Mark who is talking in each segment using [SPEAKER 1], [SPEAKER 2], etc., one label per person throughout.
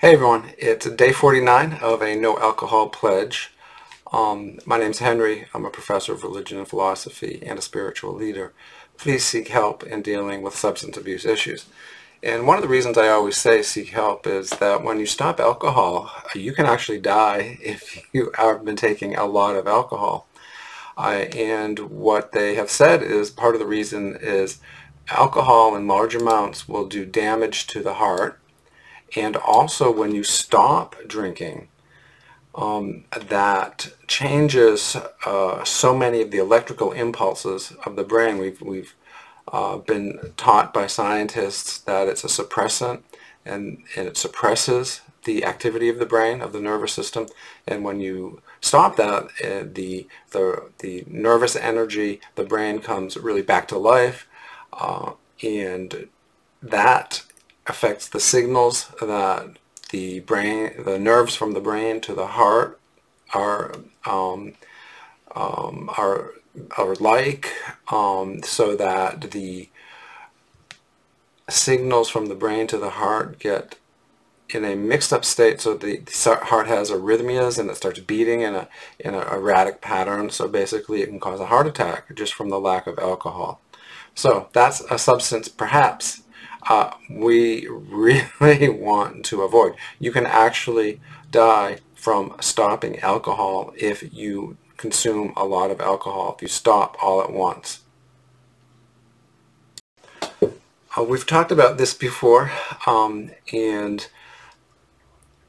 [SPEAKER 1] Hey everyone, it's day 49 of a no alcohol pledge. My name's Henry. I'm a professor of religion and philosophy and a spiritual leader. Please seek help in dealing with substance abuse issues. And one of the reasons I always say seek help is that when you stop alcohol, you can actually die if you have been taking a lot of alcohol. And what they have said is part of the reason is alcohol in large amounts will do damage to the heart. And also when you stop drinking, that changes so many of the electrical impulses of the brain. We've been taught by scientists that it's a suppressant and it suppresses the activity of the brain, of the nervous system. And when you stop that, the nervous energy, the brain comes really back to life, and that affects the signals that the brain, the nerves from the brain to the heart are like, so that the signals from the brain to the heart get in a mixed up state, so the heart has arrhythmias and it starts beating in an erratic pattern. So basically it can cause a heart attack just from the lack of alcohol. So that's a substance perhaps we really want to avoid. You can actually die from stopping alcohol if you consume a lot of alcohol, if you stop all at once. We've talked about this before, and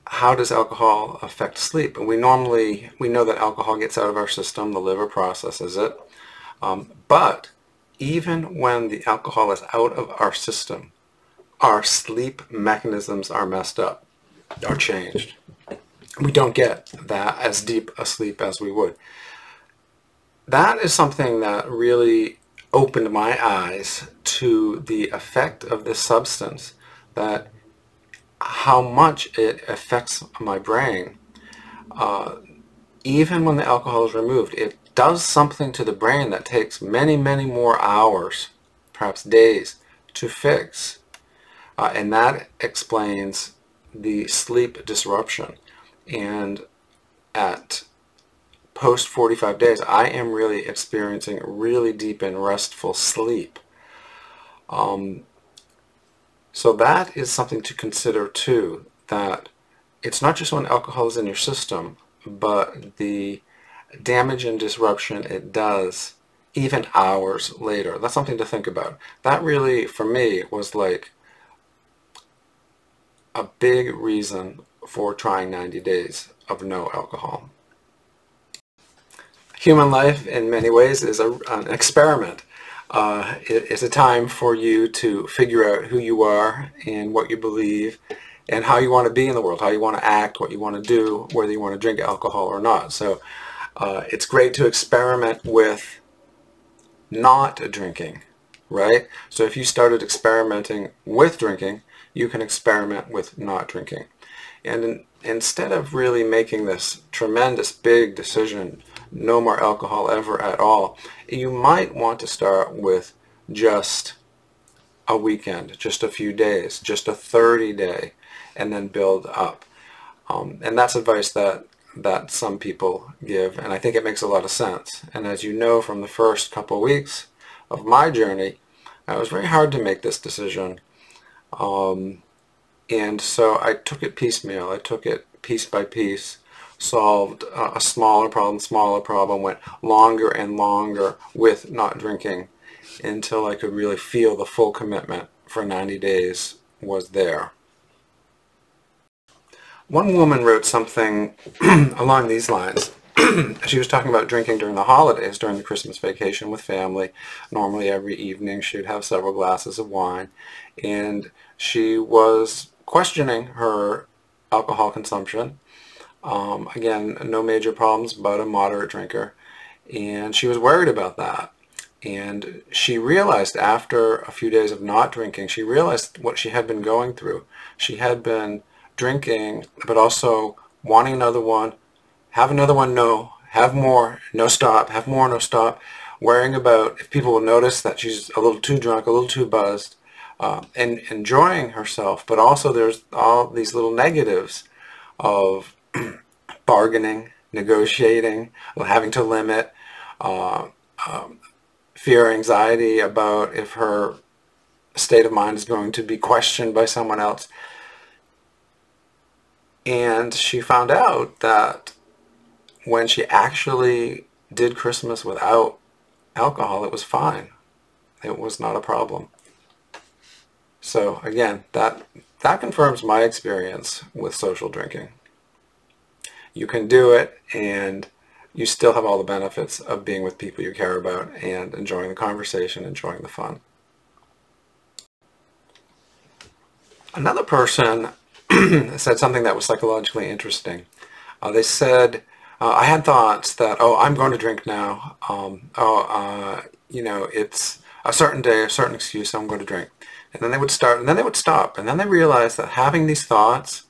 [SPEAKER 1] how does alcohol affect sleep? And we know that alcohol gets out of our system, the liver processes it, but even when the alcohol is out of our system, our sleep mechanisms are messed up, are changed. We don't get that as deep a sleep as we would. That is something that really opened my eyes to the effect of this substance, that how much it affects my brain. Even when the alcohol is removed, it does something to the brain that takes many, many more hours, perhaps days, to fix. And that explains the sleep disruption. And at post 45 days, I am really experiencing really deep and restful sleep. So that is something to consider too, that it's not just when alcohol is in your system, but the damage and disruption it does even hours later. That's something to think about. That really, for me, was like a big reason for trying 90 days of no alcohol. Human life in many ways is an experiment. It's a time for you to figure out who you are and what you believe and how you want to be in the world, how you want to act, what you want to do, whether you want to drink alcohol or not. So it's great to experiment with not drinking, right? So if you started experimenting with drinking, you can experiment with not drinking. And instead of really making this tremendous big decision, no more alcohol ever at all, you might want to start with just a weekend, just a few days, just a 30-day, and then build up. And that's advice that some people give, and I think it makes a lot of sense. And as you know from the first couple of weeks of my journey, it was very hard to make this decision. And so I took it piecemeal. I took it piece by piece, solved a smaller problem, went longer and longer with not drinking until I could really feel the full commitment for 90 days was there. One woman wrote something along these lines. She was talking about drinking during the holidays, during the Christmas vacation with family. Normally every evening she would have several glasses of wine, and she was questioning her alcohol consumption. Again, no major problems, but a moderate drinker, and she was worried about that. And she realized after a few days of not drinking, she realized what she had been going through. She had been drinking, but also wanting another one, have another one, no, have more, no stop, have more, no stop, worrying about if people will notice that she's a little too drunk, a little too buzzed, and enjoying herself, but also there's all these little negatives of bargaining, negotiating, having to limit, uh, fear, anxiety about if her state of mind is going to be questioned by someone else. And she found out that when she actually did Christmas without alcohol, it was fine. It was not a problem. So again, that confirms my experience with social drinking. You can do it, and you still have all the benefits of being with people you care about and enjoying the conversation, enjoying the fun. Another person said something that was psychologically interesting. They said, I had thoughts that, oh, I'm going to drink now. You know, it's a certain day, a certain excuse, so I'm going to drink. And then they would start, and then they would stop. And then they realized that having these thoughts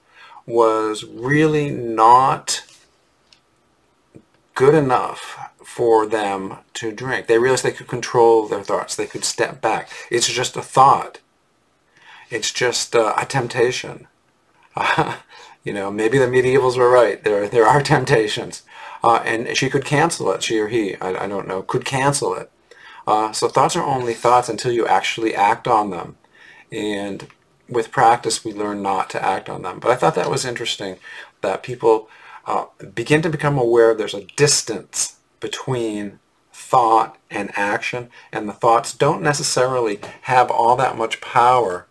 [SPEAKER 1] was really not good enough for them to drink. They realized they could control their thoughts. They could step back. It's just a thought. It's just a temptation. You know, maybe the medievals were right. There are temptations. And she could cancel it, she or he, I don't know, could cancel it. So thoughts are only thoughts until you actually act on them. And with practice, we learn not to act on them. But I thought that was interesting, that people begin to become aware there's a distance between thought and action, and the thoughts don't necessarily have all that much power,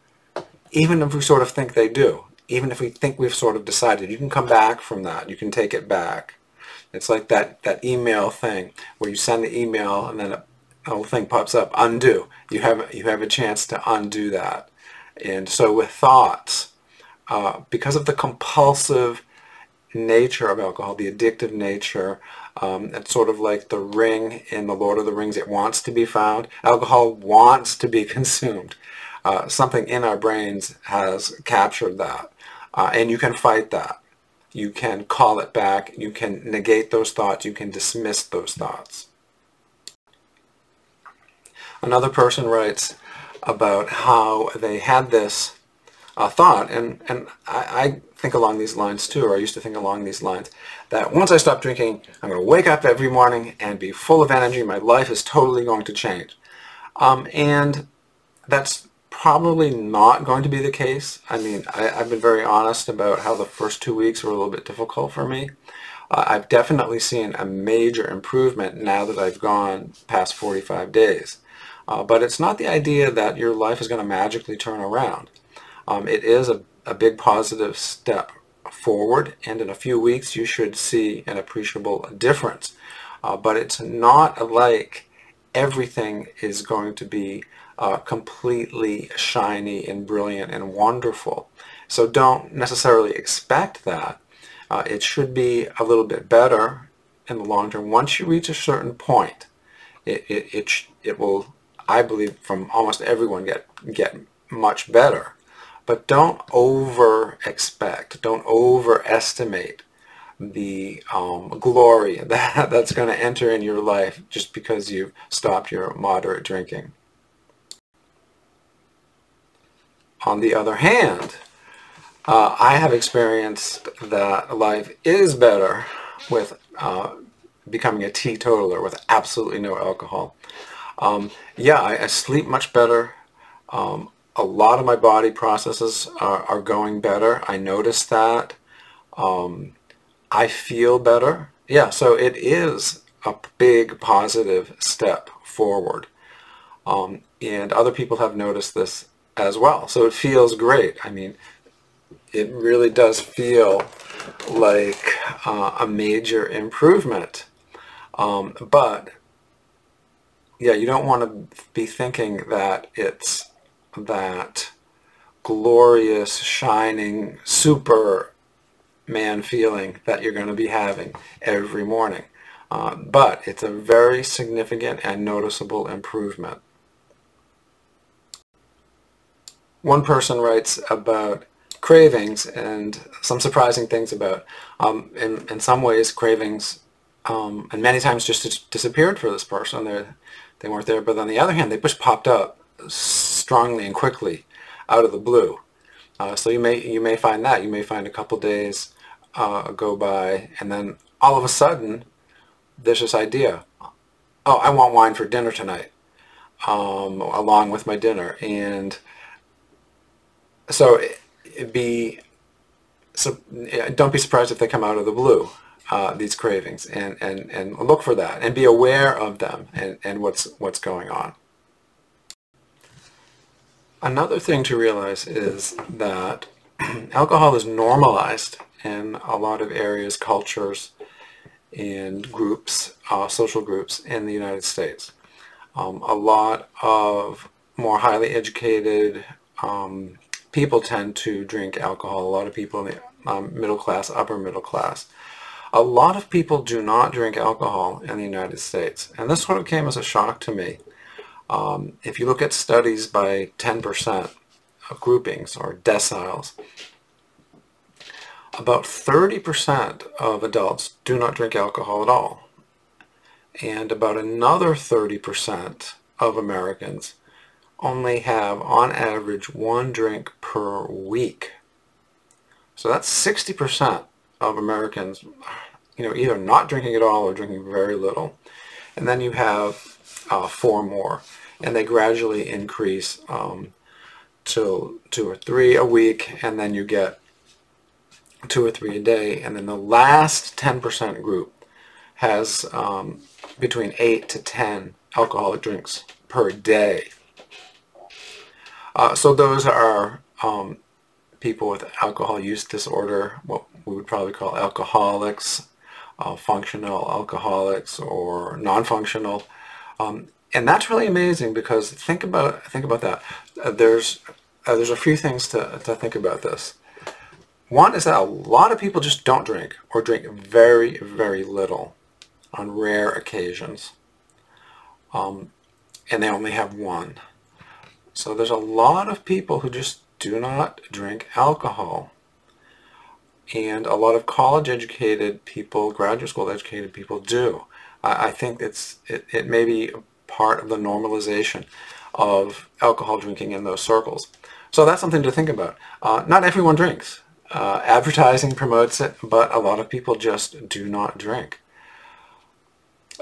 [SPEAKER 1] even if we sort of think they do. Even if we think we've sort of decided, you can come back from that. You can take it back. It's like that email thing where you send the email and then a whole thing pops up, undo. You have a chance to undo that. And so with thoughts, because of the compulsive nature of alcohol, the addictive nature, it's sort of like the ring in the Lord of the Rings. It wants to be found. Alcohol wants to be consumed. Something in our brains has captured that. And you can fight that. You can call it back. You can negate those thoughts. You can dismiss those thoughts. Another person writes about how they had this thought, and I think along these lines too, or I used to think along these lines, that once I stop drinking, I'm going to wake up every morning and be full of energy. My life is totally going to change. And that's probably not going to be the case. I mean, I've been very honest about how the first 2 weeks were a little bit difficult for me. I've definitely seen a major improvement now that I've gone past 45 days. But it's not the idea that your life is going to magically turn around. It is a big positive step forward, and in a few weeks you should see an appreciable difference. But it's not like everything is going to be completely shiny and brilliant and wonderful. So don't necessarily expect that. It should be a little bit better in the long term. Once you reach a certain point, it will, I believe, from almost everyone get much better. But don't over-expect, don't overestimate the glory that's going to enter in your life just because you've stopped your moderate drinking. On the other hand, I have experienced that life is better with becoming a teetotaler with absolutely no alcohol. Yeah, I sleep much better. A lot of my body processes are going better. I notice that. I feel better. Yeah, so it is a big positive step forward. And other people have noticed this as well. So it feels great. I mean, it really does feel like a major improvement. But yeah, you don't want to be thinking that it's that glorious, shining, Superman feeling that you're going to be having every morning. But it's a very significant and noticeable improvement. One person writes about cravings and some surprising things about, in some ways, cravings, and many times just disappeared for this person. They weren't there, but on the other hand, they just popped up strongly and quickly out of the blue. So you may find that. You may find a couple days go by, and then all of a sudden there's this idea, oh, I want wine for dinner tonight, along with my dinner. And so don't be surprised if they come out of the blue, these cravings, and look for that and be aware of them and what's going on. Another thing to realize is that alcohol is normalized in a lot of areas, cultures, and groups, social groups in the United States. A lot of more highly educated people tend to drink alcohol. A lot of people in the middle class, upper middle class. A lot of people do not drink alcohol in the United States, and this sort of came as a shock to me. If you look at studies by 10% of groupings or deciles, about 30% of adults do not drink alcohol at all. And about another 30% of Americans only have, on average, 1 drink per week. So that's 60% of Americans, either not drinking at all or drinking very little. And then you have 4 more, and they gradually increase to 2 or 3 a week, and then you get 2 or 3 a day, and then the last 10% group has between 8 to 10 alcoholic drinks per day. So those are people with alcohol use disorder, what we would probably call alcoholics, functional alcoholics, or non-functional. And that's really amazing, because think about that. There's a few things to think about this. One is that a lot of people just don't drink, or drink very, very little on rare occasions, and they only have 1. So there's a lot of people who just do not drink alcohol, and a lot of college-educated people, graduate school-educated people do. I think it may be part of the normalization of alcohol drinking in those circles. So that's something to think about. Not everyone drinks. Advertising promotes it, but a lot of people just do not drink.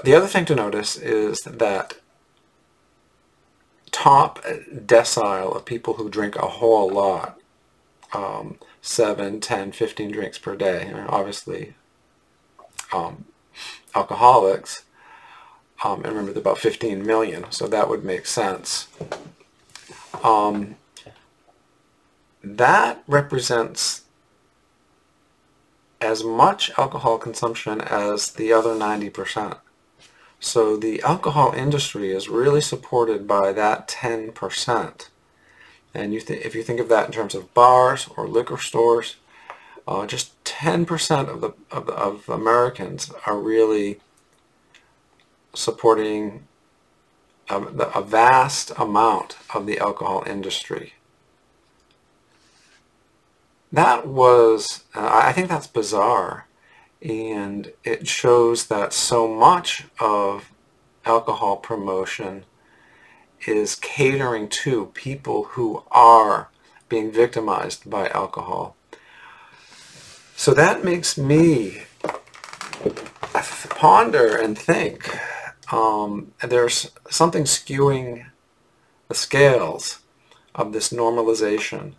[SPEAKER 1] The other thing to notice is that top decile of people who drink a whole lot, 7, 10, 15 drinks per day, obviously alcoholics, and remember they're about 15 million, so that would make sense. That represents as much alcohol consumption as the other 90%. So the alcohol industry is really supported by that 10%. And if you think of that in terms of bars or liquor stores, just 10% of Americans are really supporting a vast amount of the alcohol industry. I think that's bizarre, and it shows that so much of alcohol promotion is catering to people who are being victimized by alcohol. So that makes me ponder and think. There's something skewing the scales of this normalization,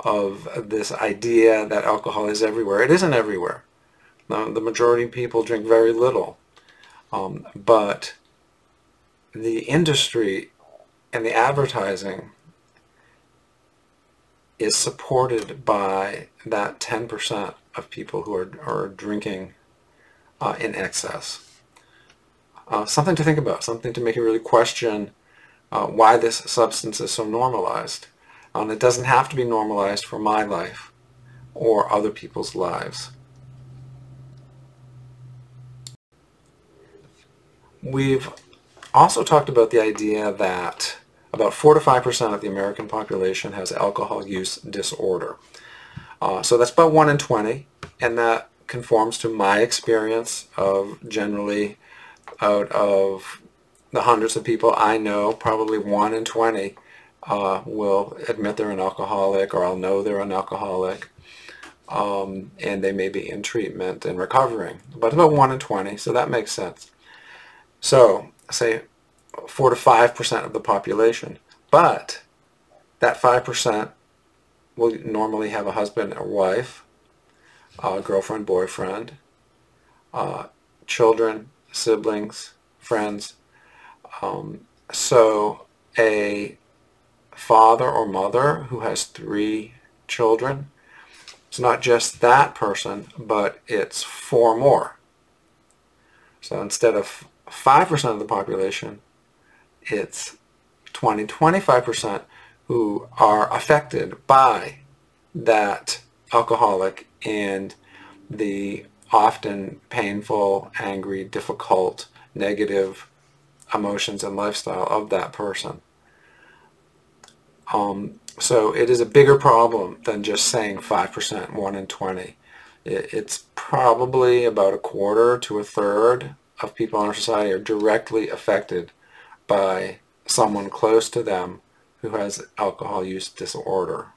[SPEAKER 1] of this idea that alcohol is everywhere. It isn't everywhere. The majority of people drink very little. But the industry and the advertising is supported by that 10% of people who are drinking in excess. Something to think about, something to make you really question why this substance is so normalized. It doesn't have to be normalized for my life or other people's lives. We've also talked about the idea that about 4 to 5% of the American population has alcohol use disorder. So that's about 1 in 20, and that conforms to my experience of generally out of the hundreds of people I know, probably 1 in 20 will admit they're an alcoholic, or I'll know they're an alcoholic, and they may be in treatment and recovering. But about 1 in 20, so that makes sense. So say 4 to 5% of the population. But that 5% will normally have a husband or wife, girlfriend, boyfriend, children, siblings, friends. So a father or mother who has 3 children, it's not just that person, but it's 4 more. So instead of 5% of the population, it's 25% who are affected by that alcoholic and the often painful, angry, difficult, negative emotions and lifestyle of that person. So it is a bigger problem than just saying 5%, 1 in 20. It's probably about a quarter to a third of people in our society are directly affected by someone close to them who has alcohol use disorder.